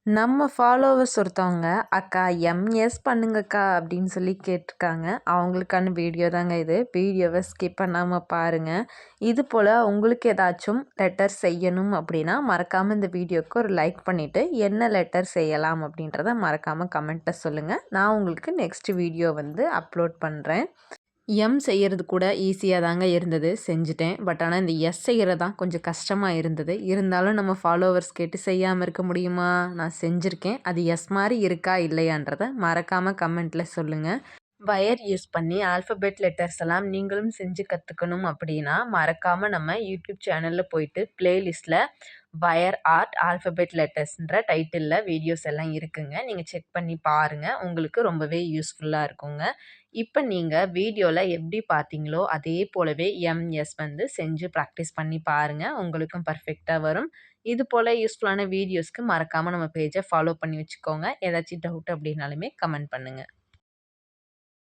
நம்ம ஃபாலோவர்ஸ் ஒருத்தவங்க, "அக்கா எம்எஸ் பண்ணுங்கக்கா" அப்படின்னு சொல்லி கேட்டிருக்காங்க. அவங்களுக்கான வீடியோ தாங்க இது. வீடியோவ ஸ்கிப் பண்ணாம பாருங்க. இது போல உங்களுக்கு ஏதாச்சும் லெட்டர் செய்யணும் அப்படின்னா, மறக்காம இந்த வீடியோக்கு ஒரு லைக் பண்ணிட்டு, என்ன லெட்டர் செய்யலாம் அப்படின்றத மறக்காம கமெண்ட்ல சொல்லுங்க. நான் உங்களுக்கு நெக்ஸ்ட் வீடியோ வந்து அப்லோட் பண்றேன். எம் செய்யறது கூட ஈஸியா தாங்க இருந்தது. செஞ்சுட்டேன். பட் ஆனா இந்த எஸ் செய்யறது தான் கொஞ்சம் கஷ்டமா இருந்தது. இருந்தாலும் நம்ம ஃபாலோவர்ஸ் கேட்டு செய்யாம இருக்க முடியுமா? நான் செஞ்சிருக்கேன். அது எஸ் மாரி இருக்கா? இல்லையான்றத மறக்காம கமெண்ட்ல சொல்லுங்க. வயர் யூஸ் பண்ணி ஆல்ஃபபெட் லெட்டர்ஸ் எல்லாம் நீங்களும் செஞ்சு கத்துக்கணும் அப்படின்னா, மறக்காம நம்ம யூடியூப் சேனல்ல போயிட்டு பிளேலிஸ்ட்ல வயர் ஆர்ட் ஆல்ஃபபெட் லெட்டர்ஸ்ன்ற டைட்டில்ல வீடியோஸ் எல்லாம் இருக்குங்க. நீங்க செக் பண்ணி பாருங்க. உங்களுக்கு ரொம்பவே யூஸ்ஃபுல்லா இருக்குங்க. இப்ப நீங்க வீடியோல எப்படி பார்த்தீங்களோ, அதே போலவே எம்எஸ் வந்து செஞ்சு பிராக்டிஸ் பண்ணி பாருங்க. உங்களுக்கும் பெர்ஃபெக்ட்டா வரும். இது போல யூஸ்ஃபுல்லான வீடியோஸ்க்கு மறக்காம நம்ம பேஜ ஃபாலோ பண்ணி வச்சுக்கோங்க. ஏதாச்சும் டவுட் அப்படின்னாலுமே கமெண்ட் பண்ணுங்க.